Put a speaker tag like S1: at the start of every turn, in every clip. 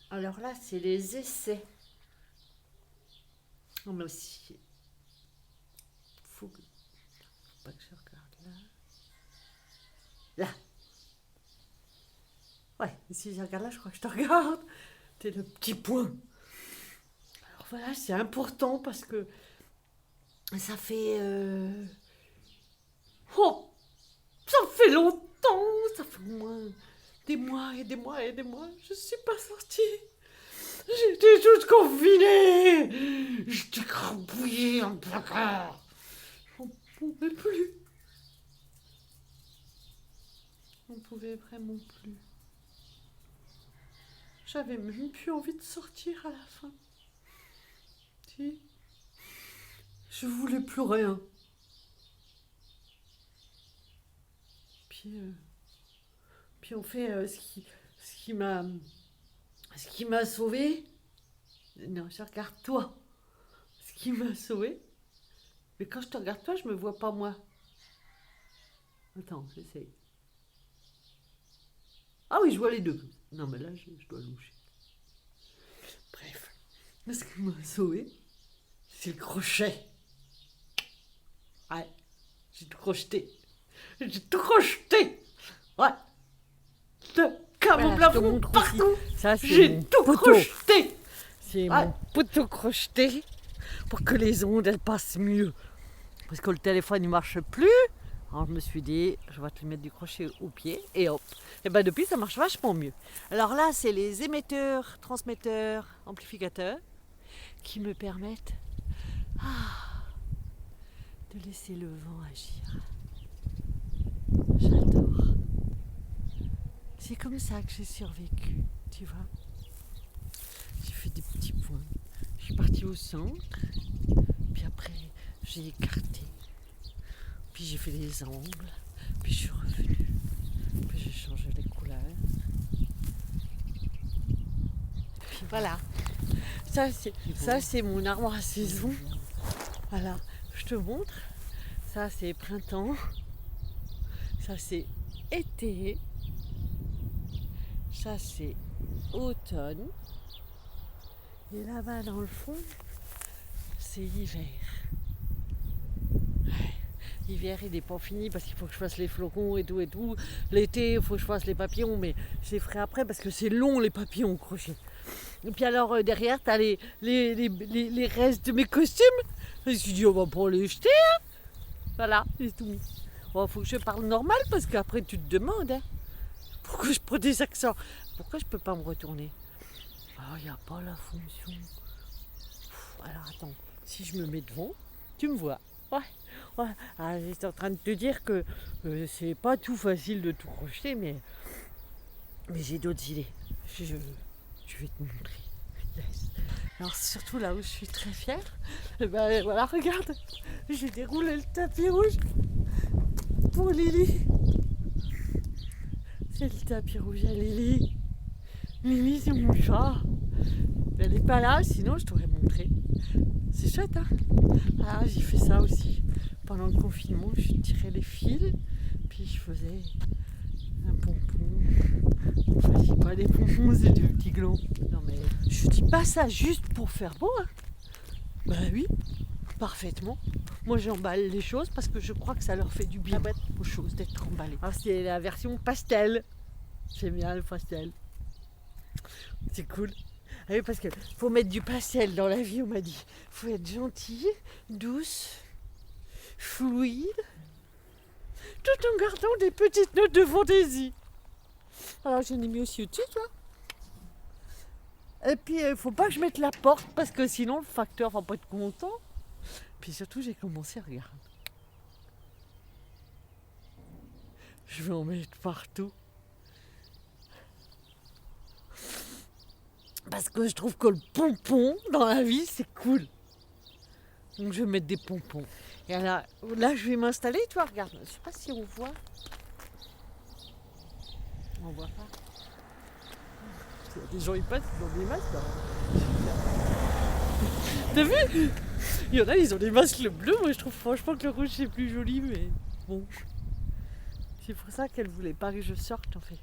S1: Alors là, c'est les essais. Non, mais aussi, faut pas que je regarde là. Là. Ouais, si je regarde là, je crois que je te regarde. T'es le petit point. Alors voilà, c'est important parce que ça fait... Oh, ça fait longtemps. Ça fait au moins des mois et des mois et des mois. Je suis pas sortie. J'étais toute confinée. J'étais crapouillée en placard. On pouvait plus. On pouvait vraiment plus. J'avais même plus envie de sortir à la fin. Si. Je voulais plus rien. Puis, puis on fait ce qui m'a sauvé. Non, je regarde toi. Ce qui m'a sauvé. Mais quand je te regarde toi, je me vois pas moi. Attends, j'essaye. Ah oui, je vois les deux. Non, mais là, je dois loucher. Bref. Ce qui m'a sauvé, c'est le crochet. Ouais, j'ai tout crocheté. J'ai tout crocheté. Ouais. De câble au
S2: Voilà, je te
S1: plafond
S2: montre
S1: partout.
S2: aussi. Ça, c'est
S1: J'ai
S2: mon
S1: tout
S2: poteau.
S1: crocheté.
S2: C'est
S1: Ouais.
S2: mon poteau crocheté pour que les ondes elles passent mieux. Parce que le téléphone il marche plus. Alors je me suis dit, je vais te mettre du crochet au pied et hop. Et ben depuis ça marche vachement mieux. Alors là, c'est les émetteurs, transmetteurs, amplificateurs qui me permettent de laisser le vent agir. J'adore. C'est comme ça que j'ai survécu, tu vois. J'ai fait des petits points. Je suis partie au centre, puis après j'ai écarté, puis j'ai fait des angles, puis je suis revenue, puis j'ai changé les couleurs. Puis voilà, ça c'est mon arbre à saison. Voilà, je te montre. Ça c'est printemps, ça c'est été, ça c'est automne, et là-bas dans le fond, c'est hiver. L'hiver il n'est pas fini parce qu'il faut que je fasse les flocons et tout et tout. L'été il faut que je fasse les papillons, mais je les ferai après parce que c'est long les papillons au crochet. Et puis alors derrière tu as les restes de mes costumes. Je me suis dit on va pas les jeter. Hein. Voilà, c'est tout mis. Bon, faut que je parle normal parce qu'après tu te demandes hein, pourquoi je prends des accents. Pourquoi je peux pas me retourner? Ah, il n'y a pas la fonction. Alors attends, si je me mets devant, tu me vois. Ouais. Ouais. Ah, j'étais en train de te dire que c'est pas tout facile de tout crocheter, mais j'ai d'autres idées. Je vais te montrer. Yes. Alors surtout là où je suis très fière, ben voilà, regarde, j'ai déroulé le tapis rouge pour Lily. C'est le tapis rouge à Lily. Lily, c'est mon chat. Elle n'est pas là, sinon je t'aurais montré. C'est chouette, hein? Ah, j'ai fait ça aussi. Pendant le confinement, je tirais les fils, puis je faisais un pompon. Enfin, c'est pas des pompons, c'est des petits glands. Non mais je dis pas ça juste pour faire beau, hein? Bah oui, parfaitement. Moi j'emballe les choses parce que je crois que ça leur fait du bien aux choses d'être emballées. Alors c'est la version pastel. J'aime bien le pastel. C'est cool. Ah oui, parce qu'il faut mettre du pastel dans la vie, on m'a dit. Il faut être gentille, douce, fluide, tout en gardant des petites notes de fantaisie. Alors j'en ai mis aussi au-dessus, tu vois. Et puis il faut pas que je mette la porte parce que sinon le facteur va pas être content. Puis surtout j'ai commencé à regarder. Je vais en mettre partout. Parce que je trouve que le pompon dans la vie c'est cool. Donc je vais mettre des pompons. Et là je vais m'installer, tu vois, regarde. Je sais pas si on voit. On voit pas. Les gens ils passent, ils ont des masques. T'as vu? Il y en a, ils ont des masques bleus. Moi je trouve franchement que le rouge c'est plus joli, mais bon. C'est pour ça qu'elle voulait pas que je sorte en fait.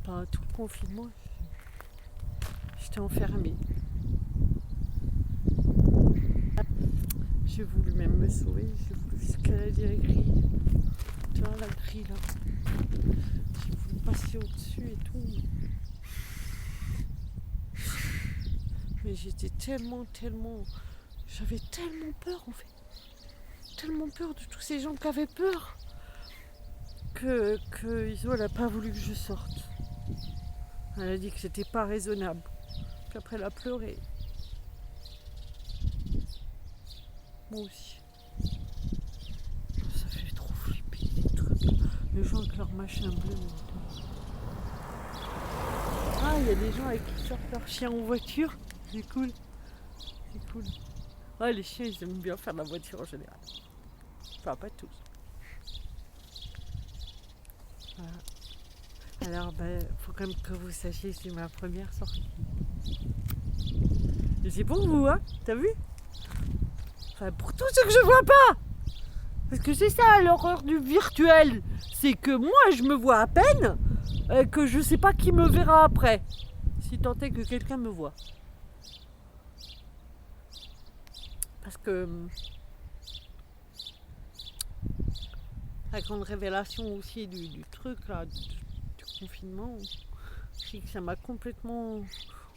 S2: Pendant tout le confinement, j'étais enfermée. J'ai voulu même me sauver, j'ai voulu escalader la grille. Tu vois, la grille là. J'ai voulu passer au-dessus et tout. Mais j'étais tellement, j'avais tellement peur en fait. Tellement peur de tous ces gens qui avaient peur que Iso, elle n'a pas voulu que je sorte. Elle a dit que c'était pas raisonnable. Qu'après elle a pleuré. Moi aussi. Ça fait trop flipper les trucs. Les gens avec leur machin bleu. Ah, il y a des gens avec qui sortent leur chien en voiture. C'est cool. C'est cool. Ouais, les chiens, ils aiment bien faire de la voiture en général. Enfin, pas tous. Voilà. Alors, faut quand même que vous sachiez, c'est ma première sortie. Et c'est pour vous, hein. T'as vu? Enfin, pour tous ceux que je vois pas. Parce que c'est ça l'horreur du virtuel. C'est que moi, je me vois à peine, que je sais pas qui me verra après. Si tant est que quelqu'un me voit. Parce que la grande révélation aussi du truc là, du confinement, c'est que ça m'a complètement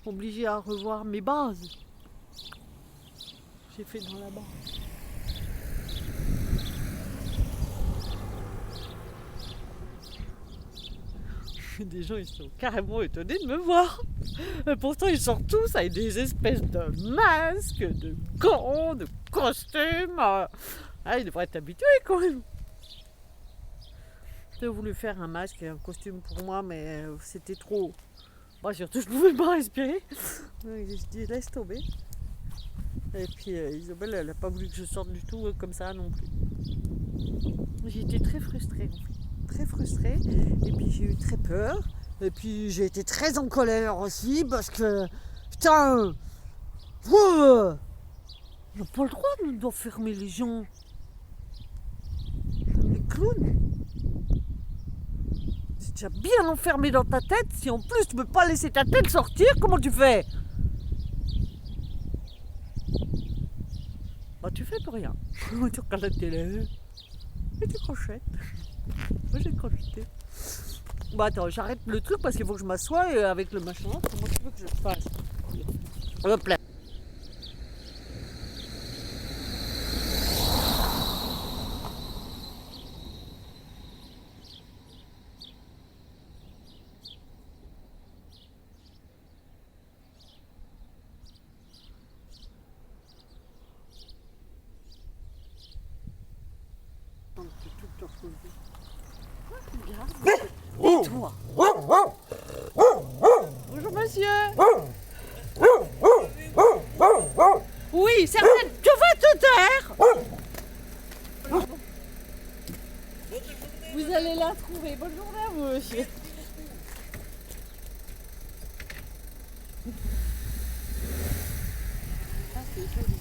S2: obligée à revoir mes bases. J'ai fait dans la barre. Des gens ils sont carrément étonnés de me voir. Et pourtant ils sortent tous avec des espèces de masques, de gants, de costumes. Ah, ils devraient être habitués quand même. J'ai voulu faire un masque et un costume pour moi, mais c'était trop. Moi surtout je pouvais pas respirer. Donc, je dis laisse tomber. Et puis Isabelle elle a pas voulu que je sorte du tout comme ça non plus. J'ai été très frustrée en fait. Très frustrée et puis j'ai eu très peur et puis j'ai été très en colère aussi parce que putain on n'a pas le droit d'enfermer les gens comme les clowns. C'est déjà bien enfermé dans ta tête, si en plus tu peux pas laisser ta tête sortir, comment tu fais? Bah tu fais pour rien. Tu regardes la télé et tu crochettes. Moi j'ai crocheté. Bah attends, j'arrête le truc parce qu'il faut que je m'assoie avec le machin. Comment tu veux que je fasse? Hop là. Et toi? Bonjour monsieur. Oui, certaines. Tu vas te taire. Vous allez la trouver. Bonne journée à vous monsieur. Ah, c'est joli.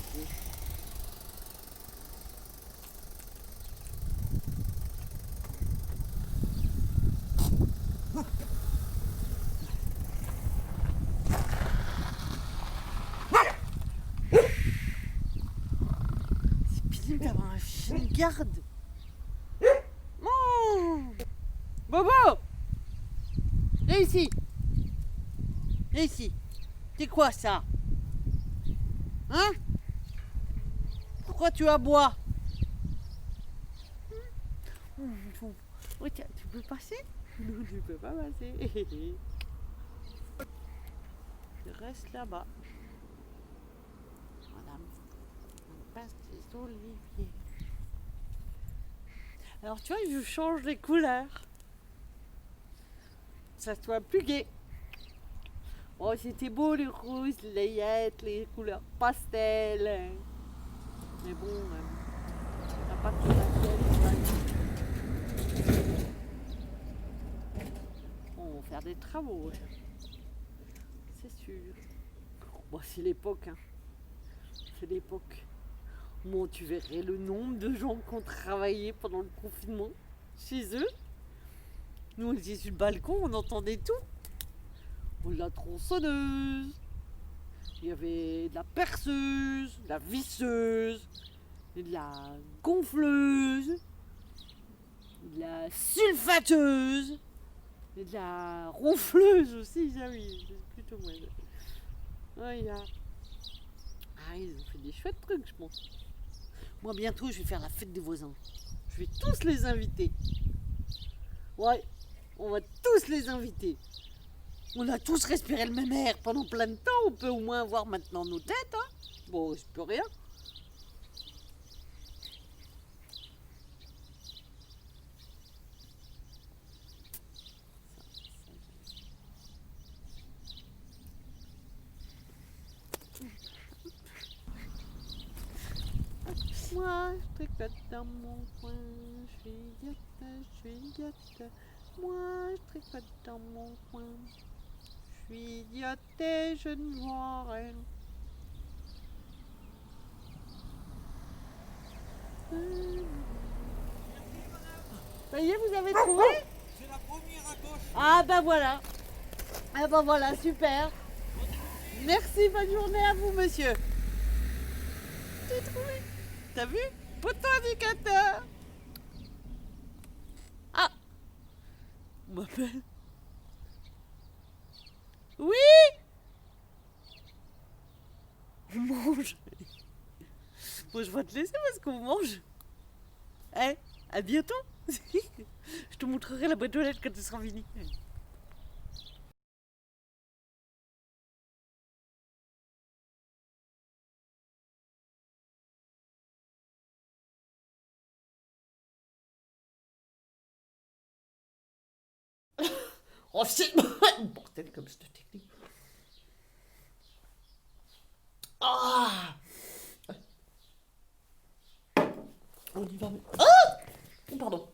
S2: D'avoir un chien de garde. Oh Bobo, viens ici. Viens ici. C'est quoi ça? Hein? Pourquoi tu aboies? Oh, tiens, tu peux passer? Non, tu peux pas passer. Je reste là-bas. Madame. On passe des oliviers. Alors tu vois, je change les couleurs. Ça soit plus gai. Oh, c'était beau les roses, les layettes, les couleurs pastel. Mais bon, on n'a pas tout on va faire des travaux. C'est sûr. Bon, c'est l'époque, hein. C'est l'époque. Bon, tu verrais le nombre de gens qui ont travaillé pendant le confinement chez eux. Nous, on était sur le balcon, on entendait tout. Oh, la tronçonneuse,
S1: Il y avait de la perceuse, de la visseuse, de la gonfleuse, de la sulfateuse, et de la ronfleuse aussi, ça oui, c'est plutôt moi. Ouais, ils ont fait des chouettes trucs, je pense. Moi, bientôt, je vais faire la fête des voisins. Je vais tous les inviter. Ouais, on va tous les inviter. On a tous respiré le même air pendant plein de temps. On peut au moins voir maintenant nos têtes. Hein. Bon, je peux rien. Moi, je tricote dans mon coin. Je suis idiote, je suis idiote. Moi, je tricote dans mon coin. Je suis idiote et je ne vois rien. Ça y est, vous avez trouvé?
S3: C'est la première à gauche.
S1: Ah ben voilà. Ah ben voilà, super. Merci, bonne journée à vous, monsieur. J'ai trouvé. T'as vu? Poteau indicateur. Ah, on m'appelle. Oui. On mange. Bon, je vais te laisser parce qu'on mange. Eh, à bientôt. Je te montrerai la boîte aux lettres quand tu seras fini. Oh, c'est bordel comme cette technique. Ah, on y va. Ah, pardon.